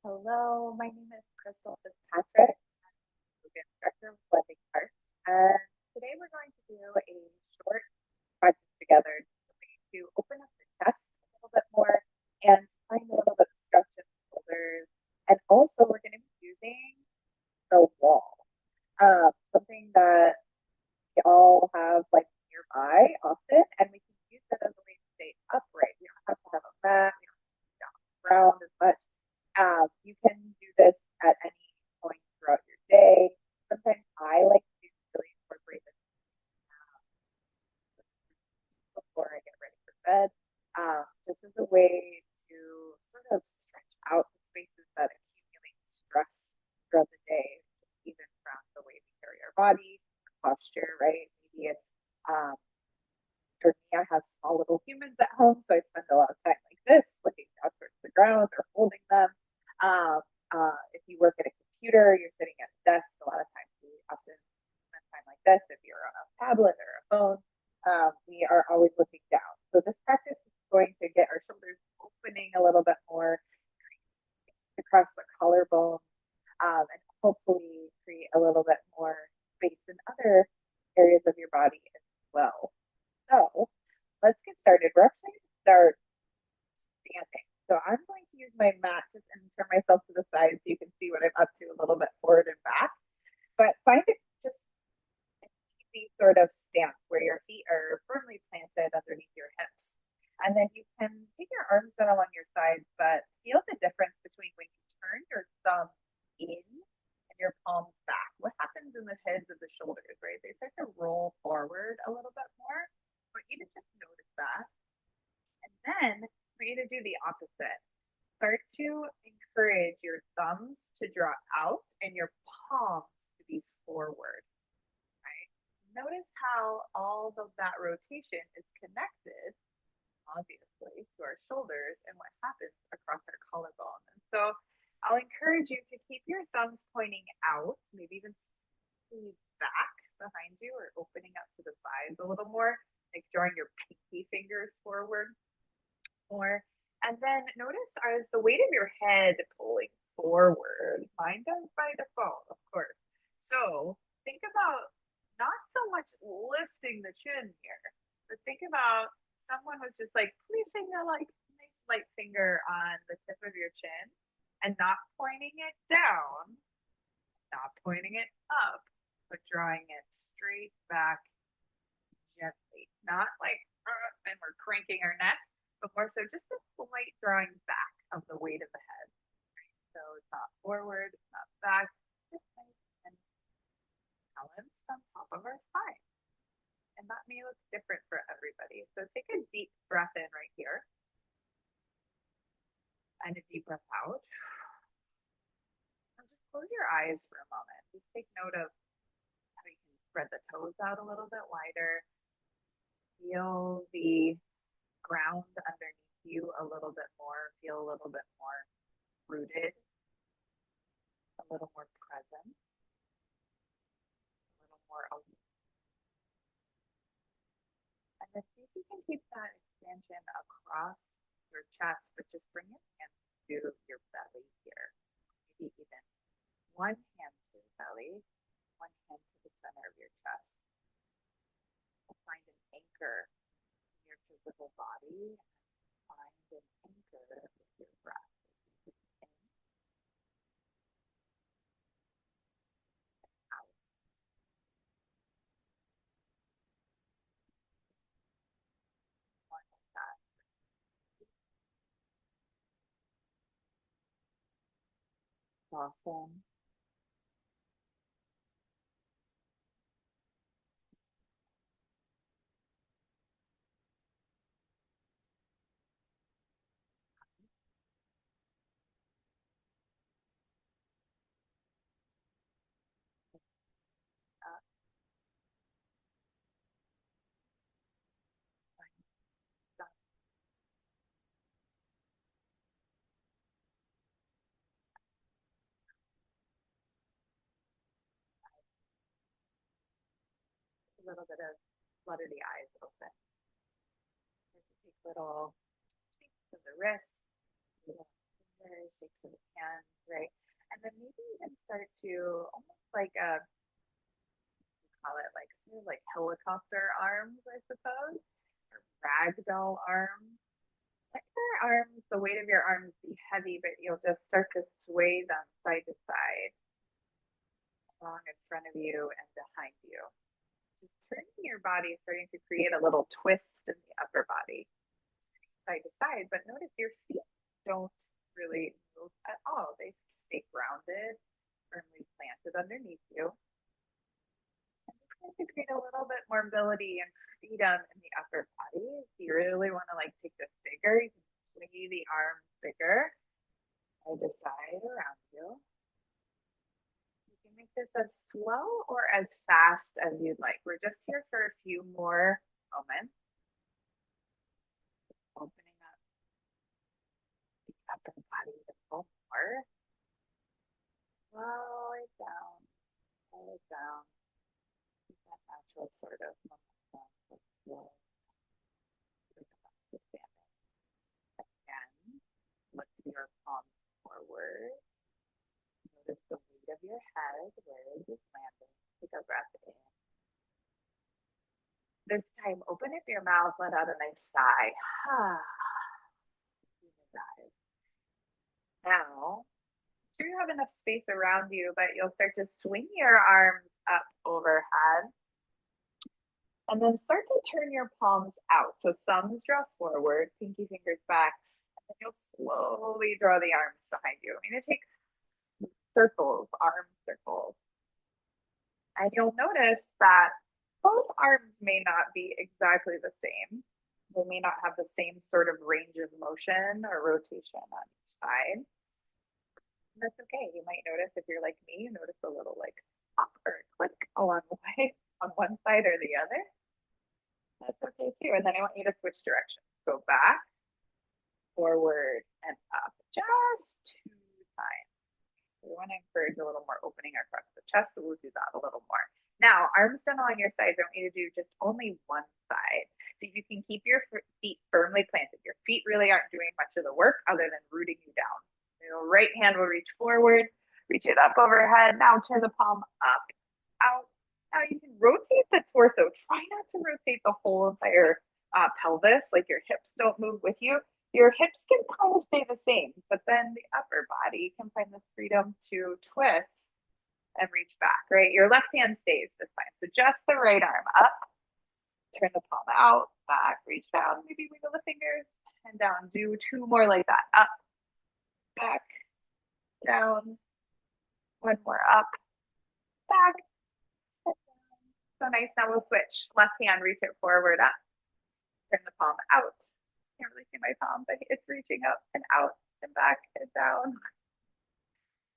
Hello, my name is Krystle Fitzpatrick. I'm the instructor of blending arts, and today we're going to do a short project together to open up the chest a little bit more and find a little bit of stretch in the shoulders. And also, we're going to be using the wall, something that we all have like nearby often, and we can use it as a way to stay upright. You don't have to have a mat, you don't have to be down on the ground as much. You can do this at any point throughout your day. Sometimes I like to really incorporate this before I get ready for bed, just as a way to sort of stretch out the spaces that accumulate stress throughout the day, even from the way we carry our body, posture, right? Maybe it's for me, I have small little humans at home, so I spend a lot of time like this, looking down towards the ground or holding them. Um, if you work at a computer, you're sitting at a desk. A lot of times we often spend time like this. If you're on a tablet or a phone, we are always looking down. So this practice is going to get our shoulders opening a little bit more across the collarbone, and hopefully create a little bit more space in other areas of your body as well. So let's get started. We're actually going to start standing. So I'm going to use my mat just and turn myself to the side so you can see what I'm up to a little bit forward and back. But find it just an easy sort of stance where your feet are firmly planted underneath your hips. And then you can take your arms down along your sides, but feel the difference between when you turn your thumb in and your palms back. What happens in the heads of the shoulders, right? They start to roll forward a little bit more. I want you to just notice that. And then for you to do the opposite. Start to encourage your thumbs to draw out and your palms to be forward. Right? Notice how all of that rotation is connected, obviously, to our shoulders and what happens across our collarbone. And so I'll encourage you to keep your thumbs pointing out, maybe even back behind you or opening up to the sides a little more, like drawing your pinky fingers forward more. And then notice as the weight of your head pulling forward. Mine does by default, of course. So think about not so much lifting the chin here, but think about someone was just like placing a like nice light finger on the tip of your chin and not pointing it down, not pointing it up, but drawing it straight back gently. Not like, and we're cranking our neck, but more so just a slight drawing back of the weight of the head. Right? So it's not forward, it's not back, just nice and balanced on top of our spine. And that may look different for everybody. So take a deep breath in right here and a deep breath out. And just close your eyes for a moment. Just take note of how you can spread the toes out a little bit wider. Feel the ground underneath you a little bit more, feel a little bit more rooted, a little more present, a little more open. And then see if you can keep that expansion across your chest, but just bring your hands to your belly here. Maybe even one hand to your belly, one hand to the center of your chest. Find an anchor in your physical body. Find an anchor with your breath. Soften. A little bit of flutter the eyes open. Take little shakes of the wrist, little shakes of the hands, right? And then maybe even start to almost like a, call it like, sort of like helicopter arms, I suppose, or ragdoll arms. Let your arms, the weight of your arms be heavy, but you'll just start to sway them side to side, along in front of you and behind you. Just turning your body, starting to create a little twist in the upper body, side to side. But notice your feet don't really move at all. They stay grounded, firmly planted underneath you. And it's going to create a little bit more mobility and freedom in the upper body. If you really want to like take this bigger, you can swing the arms bigger, side to side around you. You can make this as slow or as fast as you'd like. We're just here for a few more moments. Opening up the upper body a little more. Slow it down. Slow it down. That natural sort of momentum of slow. Again, lift your palms forward. Notice the weight of your head. Where is it landing? Take a breath in. This time, open up your mouth, let out a nice sigh. Now, sure you have enough space around you, but you'll start to swing your arms up overhead. And then start to turn your palms out. So thumbs draw forward, pinky fingers back, and then you'll slowly draw the arms behind you. I'm going to take circles, arm circles. And you'll notice that both arms may not be exactly the same. They may not have the same sort of range of motion or rotation on each side. And that's okay. You might notice, if you're like me, you notice a little like pop or click along the way on one side or the other. That's okay too. And then I want you to switch directions. Go back, forward, and up. Just 2 times. We want to encourage a little more opening across the chest, so we'll do that a little more. Now, arms done along your sides, I want you to do just only one side. So you can keep your feet firmly planted. Your feet really aren't doing much of the work other than rooting you down. Your right hand will reach forward, reach it up overhead. Now turn the palm up, out. Now you can rotate the torso. Try not to rotate the whole entire pelvis, like your hips don't move with you. Your hips can kind of stay the same, but then the upper body can find this freedom to twist and reach back, right? Your left hand stays this time. So just the right arm up, turn the palm out, back, reach down, maybe wiggle the fingers and down. Do 2 more like that. Up, back, down, 1 more up, back, down. So nice. Now we'll switch. Left hand, reach it forward, up, turn the palm out. Can't really see my palm, but it's reaching up and out and back and down.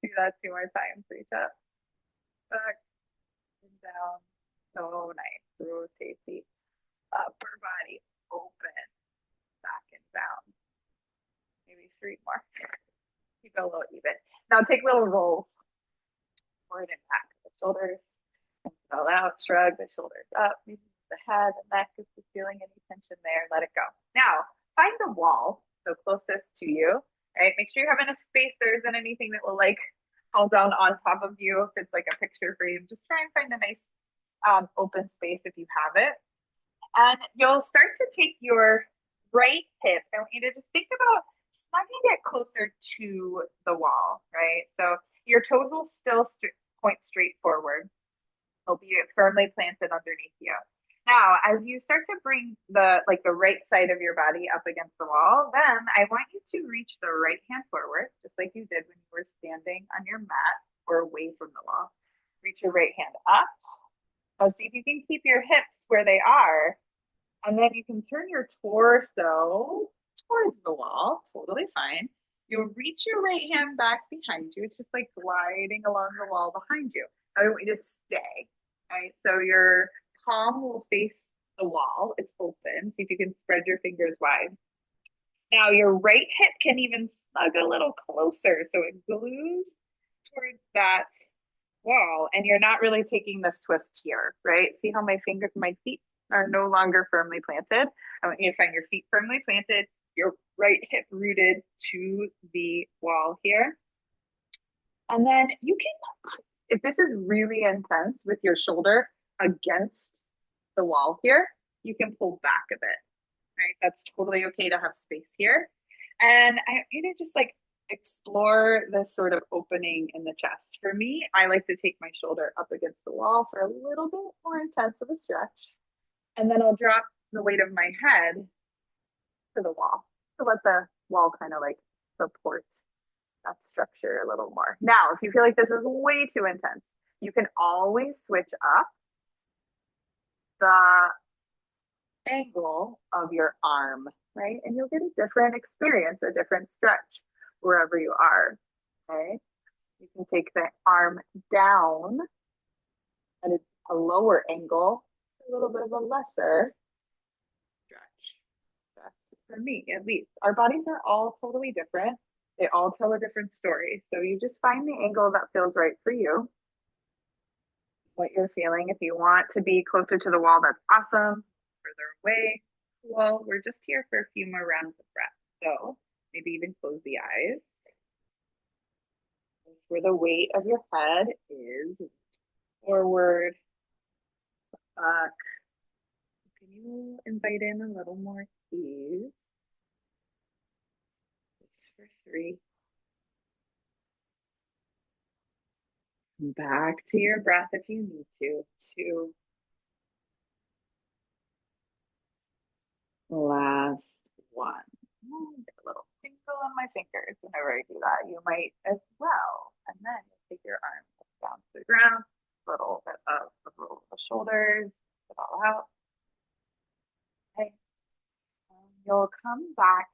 Do that 2 more times. Reach up, back, and down. So nice. Rotate the upper body open, back and down. Maybe 3 more. Keep it a little even. Now take little rolls forward and back. The shoulders fall out, shrug the shoulders up, maybe the head and neck. If you're feeling any tension there, let it go. Now, find the wall, so closest to you, right? Make sure you have enough space. There isn't anything that will like fall down on top of you. If it's like a picture frame, just try and find a nice open space if you have it. And you'll start to take your right hip. I want you to just think about snugging it closer to the wall, right? So your toes will still point straight forward. They'll be firmly planted underneath you. Now, as you start to bring the right side of your body up against the wall, then I want you to reach the right hand forward, just like you did when you were standing on your mat or away from the wall. Reach your right hand up. So see if you can keep your hips where they are. And then you can turn your torso towards the wall. Totally fine. You'll reach your right hand back behind you. It's just like gliding along the wall behind you. I want you to stay. Right? So your palm will face the wall. It's open. See if you can spread your fingers wide. Now your right hip can even snug a little closer. So it glues towards that wall. And you're not really taking this twist here, right? See how my feet are no longer firmly planted. I want you to find your feet firmly planted, your right hip rooted to the wall here. And then you can, if this is really intense with your shoulder against the wall here, you can pull back a bit, right? That's totally okay to have space here. And just like explore this sort of opening in the chest. For me, I like to take my shoulder up against the wall for a little bit more intense of a stretch. And then I'll drop the weight of my head to the wall to let the wall kind of like support that structure a little more. Now, if you feel like this is way too intense, you can always switch up the angle of your arm, right? And you'll get a different experience, a different stretch wherever you are. Okay. You can take the arm down at a lower angle, a little bit of a lesser stretch. That's for me, at least. Our bodies are all totally different. They all tell a different story. So you just find the angle that feels right for you, what you're feeling. If you want to be closer to the wall, that's awesome. Further away, well, we're just here for a few more rounds of breath. So maybe even close the eyes. This is where the weight of your head is forward, back. Can you invite in a little more ease? Just for three. Back to your breath if you need to. Two. Last one. Get a little tinkle on my fingers whenever I do that. You might as well. And then you take your arms down to the ground, a little bit of a roll of the shoulders, it all out. Okay. You'll come back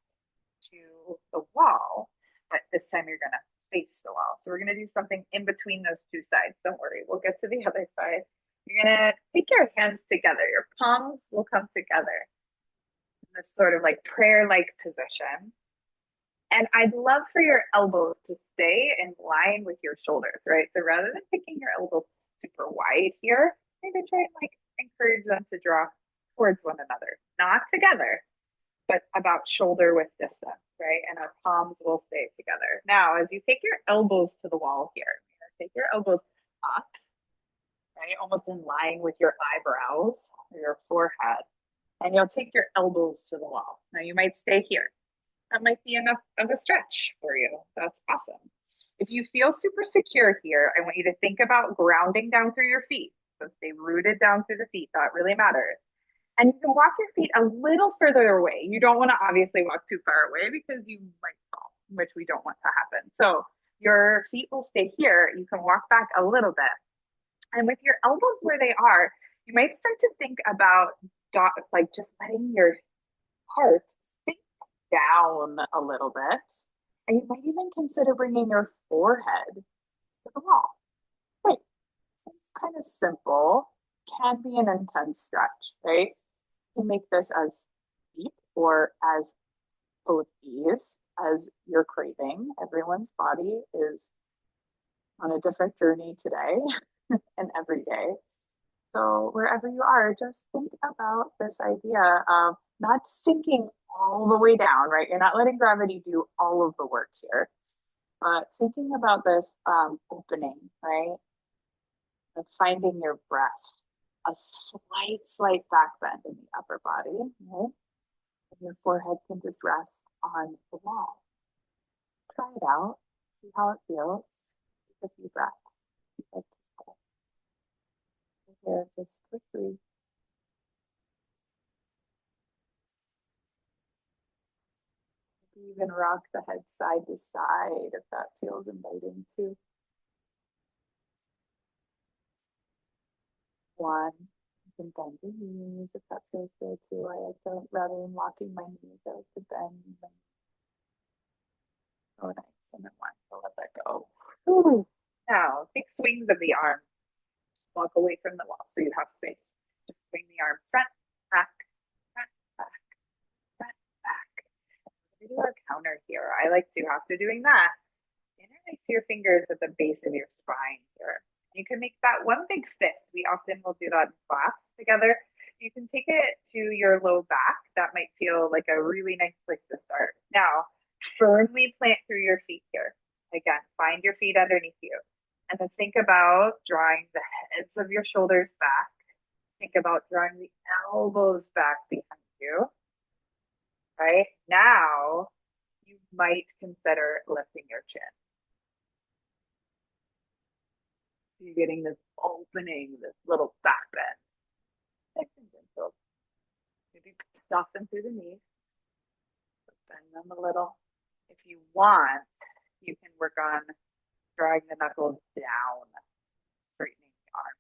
to the wall, but this time you're going to face the wall. So we're going to do something in between those two sides. Don't worry, we'll get to the other side. You're going to take your hands together. Your palms will come together in this sort of like prayer like position. And I'd love for your elbows to stay in line with your shoulders, right? So rather than picking your elbows super wide here, maybe try and like encourage them to draw towards one another, not together, but about shoulder width distance, right? And our palms will stay together. Now, as you take your elbows to the wall here, you're gonna take your elbows up, right? Almost in line with your eyebrows or your forehead. And you'll take your elbows to the wall. Now, you might stay here. That might be enough of a stretch for you. That's awesome. If you feel super secure here, I want you to think about grounding down through your feet. So stay rooted down through the feet. That really matters. And you can walk your feet a little further away. You don't want to obviously walk too far away because you might fall, which we don't want to happen. So your feet will stay here. You can walk back a little bit. And with your elbows where they are, you might start to think about like just letting your heart sink down a little bit. And you might even consider bringing your forehead to the wall. Right. Seems kind of simple, can be an intense stretch, right? You can make this as deep or as full of ease as you're craving. Everyone's body is on a different journey today and every day. So wherever you are, just think about this idea of not sinking all the way down, right? You're not letting gravity do all of the work here, but thinking about this opening, right? And finding your breath, a slight back bend in the upper body, right? And your forehead can just rest on the wall. Try it out, see how it feels. Take a few breaths. Like here, just quickly. Even rock the head side to side if that feels inviting too. One, you can bend your knees if that feels good too. I like to, rather than locking my knees, I like to bend my knees. Oh, nice. And then one, so let that go. Ooh. Now, take swings of the arm. Walk away from the wall so you have space. Just swing the arms front, back, front, back, front, back. We do our counter here. I like to, after doing that, interlace your fingers at the base of your spine here. You can make that one big fist. We often will do that in class together. You can take it to your low back. That might feel like a really nice place to start. Now, firmly plant through your feet here. Again, find your feet underneath you. And then think about drawing the heads of your shoulders back. Think about drawing the elbows back behind you. Right? Now, you might consider lifting your chin. You're getting this opening, this little back bend. Nice and gentle. Maybe soften through the knees. Bend them a little. If you want, you can work on drawing the knuckles down, straightening the arm.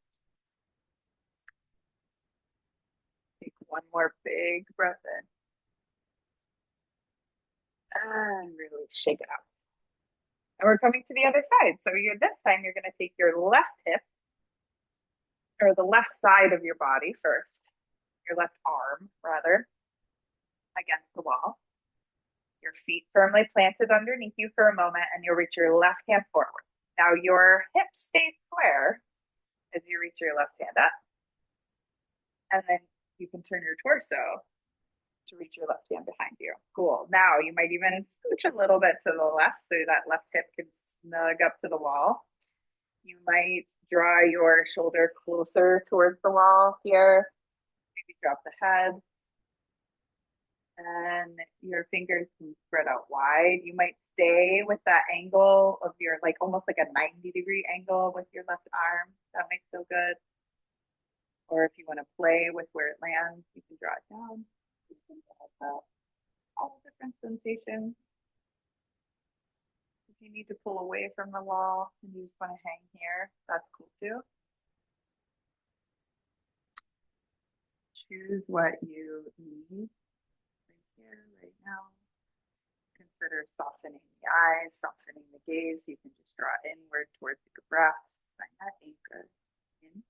Take one more big breath in. And really shake it out. And we're coming to the other side. So this time you're going to take your left hip, or the left side of your body first, your left arm rather, against the wall. Your feet firmly planted underneath you for a moment, and you'll reach your left hand forward. Now your hips stay square as you reach your left hand up. And then you can turn your torso to reach your left hand behind you. Cool. Now you might even scooch a little bit to the left so that left hip can snug up to the wall. You might draw your shoulder closer towards the wall here. Maybe drop the head. And your fingers can spread out wide. You might stay with that angle of your, like almost like a 90-degree angle with your left arm. That might feel good. Or if you want to play with where it lands, you can draw it down. All different sensations. If you need to pull away from the wall and you just want to hang here, that's cool too. Choose what you need right here, right now. Consider softening the eyes, softening the gaze. You can just draw inward towards your breath. Find that anchor in.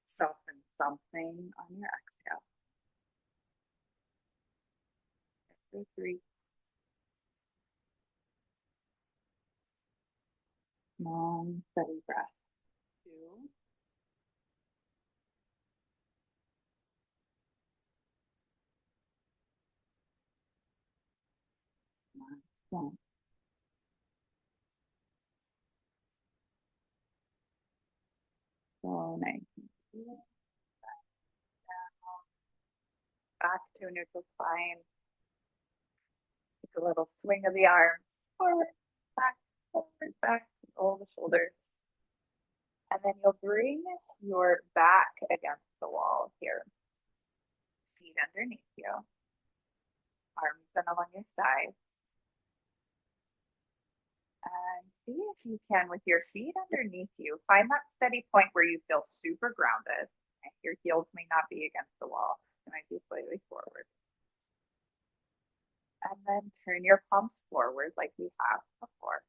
Soften something on your exhale. Exhale 3. Long, steady breath. 2. 1. So nice. Back to a neutral spine. Take a little swing of the arms. Forward, back, roll the shoulders. And then you'll bring your back against the wall here. Feet underneath you. Arms bent along your sides. And see if you can, with your feet underneath you, find that steady point where you feel super grounded. And your heels may not be against the wall. They might be slightly forward. And then turn your palms forward like we have before.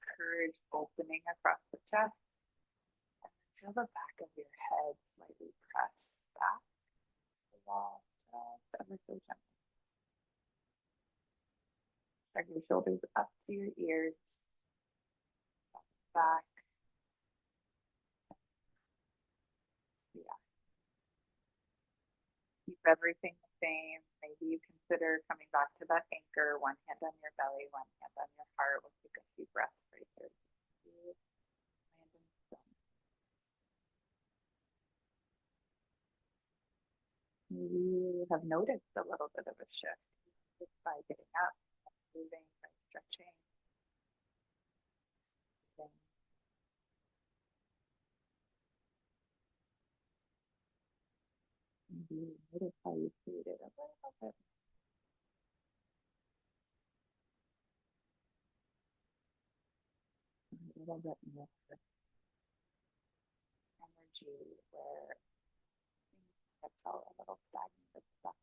Courage opening across the chest. And feel the back of your head slightly press back to the wall, just ever so gently. Drag your shoulders up to your ears, back. Yeah. Keep everything the same. Maybe you consider coming back to that anchor, one hand on your belly, one hand on your heart. We'll take a few breaths right here. Land in stone. Maybe you have noticed a little bit of a shift just by getting up, moving, by stretching. Maybe notice how you created a little bit more energy where things have felt a little stagnant or stuck.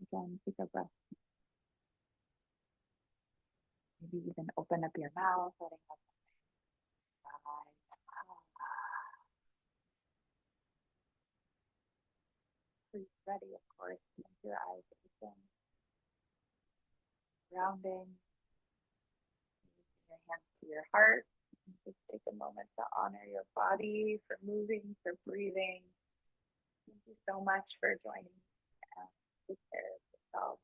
Again, take a breath. Maybe even open up your mouth, letting out the eyes. Please ready, of course, keep your eyes open. Grounding. Your hands to your heart. Just take a moment to honor your body for moving, for breathing. Thank you so much for joining me. Take care of yourself.